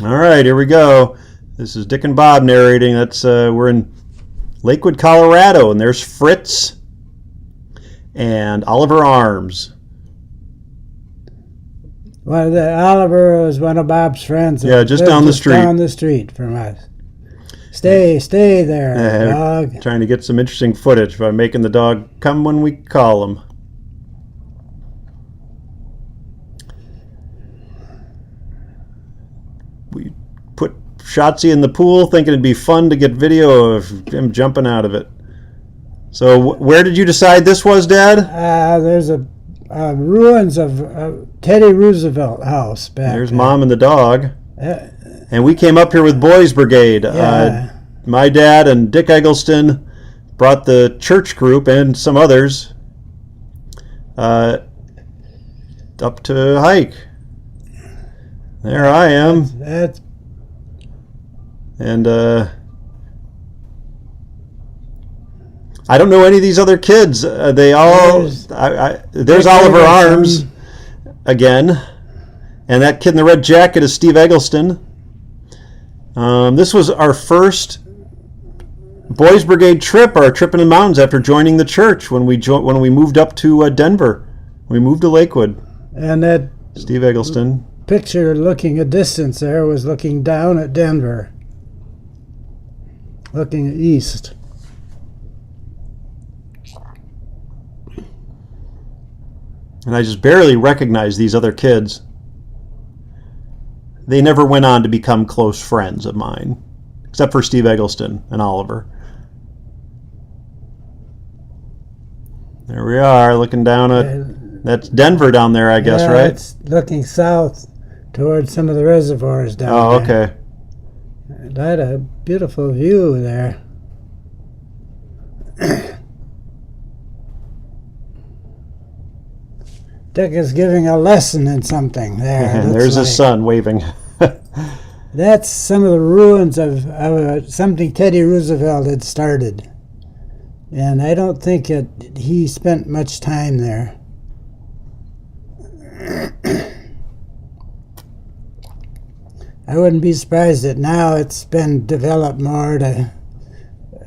All right, here we go. This is Dick and Bob narrating. We're in Lakewood, Colorado, and there's Fritz and Oliver Arms. Well, Oliver was one of Bob's friends. Yeah, just down the street. Down the street from us. Stay there, dog. Trying to get some interesting footage by making the dog come when we call him. We put Shotzi in the pool thinking it'd be fun to get video of him jumping out of it. So where did you decide this was, Dad? There's a ruins of Teddy Roosevelt house back There's there. Mom and the dog. And we came up here with Boys Brigade. Yeah. My dad and Dick Eggleston brought the church group and some others up to hike. There I am. And I don't know any of these other kids. They all... There's Oliver Arms again. And that kid in the red jacket is Steve Eggleston. This was our first Boys Brigade trip, our trip in the mountains after joining the church when we moved up to Denver. We moved to Lakewood. And that Steve Eggleston. Picture looking a distance there was looking down at Denver. Looking east. And I just barely recognized these other kids. They never went on to become close friends of mine, except for Steve Eggleston and Oliver. There we are, looking down at... That's Denver down there, I guess, right? It's looking south towards some of the reservoirs down there. Oh, okay. And I had a beautiful view there. Dick is giving a lesson in something there. And there's his son waving. That's some of the ruins of something Teddy Roosevelt had started. And I don't think he spent much time there. I wouldn't be surprised that now it's been developed more to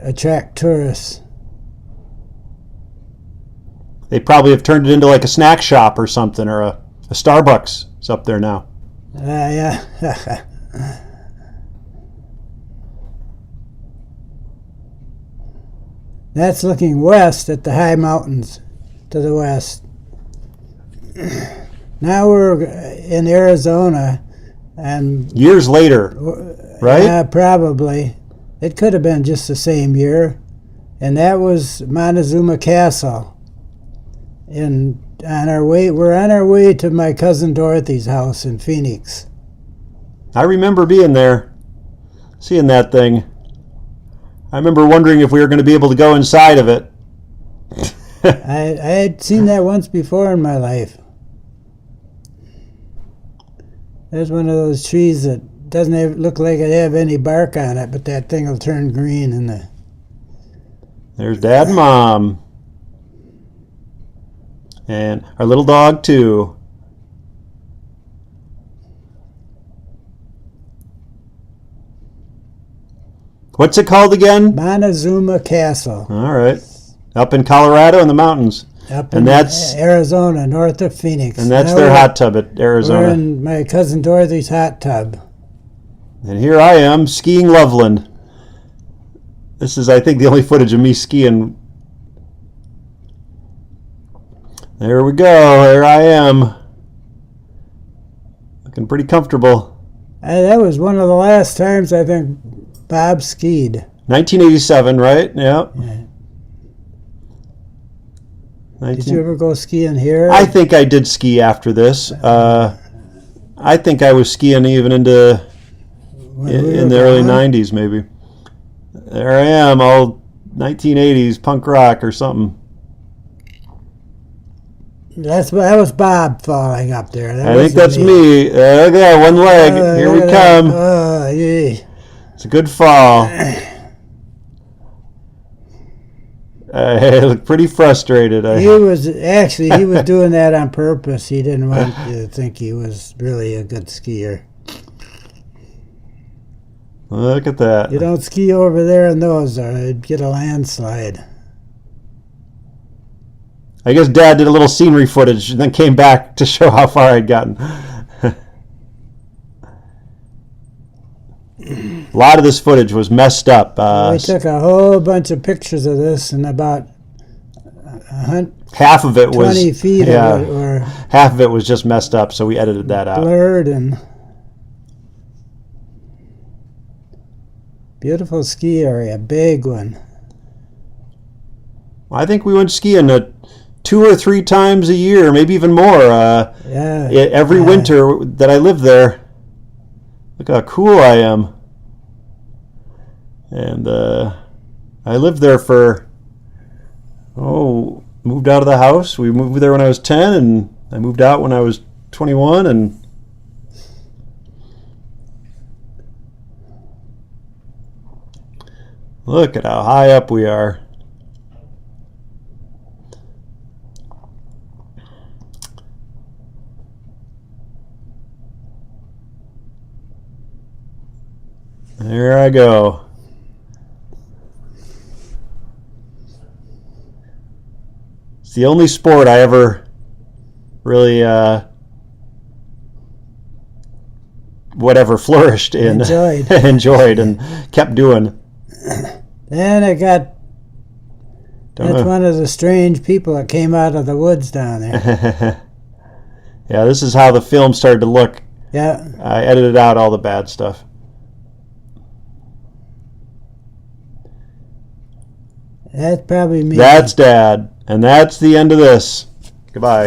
attract tourists. They probably have turned it into like a snack shop or something, or a Starbucks. It's up there now. Yeah. That's looking west at the high mountains to the west. Now we're in Arizona, and years later, right? Yeah, probably. It could have been just the same year, and that was Montezuma Castle. We're on our way to my cousin Dorothy's house in Phoenix. I remember being there, seeing that thing. I remember wondering if we were going to be able to go inside of it. I had seen that once before in my life. There's one of those trees that doesn't look like it have any bark on it, but that thing will turn green in the... There's Dad and Mom. And our little dog, too. What's it called again? Montezuma Castle. All right. Up in Colorado in the mountains. Up in Arizona, north of Phoenix. And that's their hot tub at Arizona. We're in my cousin Dorothy's hot tub. And here I am, skiing Loveland. This is, I think, the only footage of me skiing. There we go. There I am. Looking pretty comfortable. That was one of the last times I think Bob skied. 1987, right? Yep. Yeah. Did you ever go skiing here? I think I did ski after this. I think I was skiing even in the early 90s, maybe. There I am, all 1980s punk rock or something. That was Bob falling up there. I think that's me. Look at that, one leg. Here we come. Yeah. It's a good fall. I look pretty frustrated. He was doing that on purpose. He didn't want you to think he was really a good skier. Look at that. You don't ski over there in those, or you'd get a landslide. I guess Dad did a little scenery footage and then came back to show how far I'd gotten. A lot of this footage was messed up. We took a whole bunch of pictures of this, and about half of it was 20 feet of it were half of it was just messed up, so we edited that out. Blurred. And beautiful ski area, big one. I think we went skiing 2 or 3 times a year, maybe even more. Every winter that I lived there. Look how cool I am. And I lived there for, moved out of the house. We moved there when I was 10, and I moved out when I was 21. And look at how high up we are. There I go. It's the only sport I ever really flourished in. Enjoyed and kept doing. Then that's one of the strange people that came out of the woods down there. Yeah, this is how the film started to look. Yeah. I edited out all the bad stuff. That's probably me. That's Dad. And that's the end of this. Goodbye.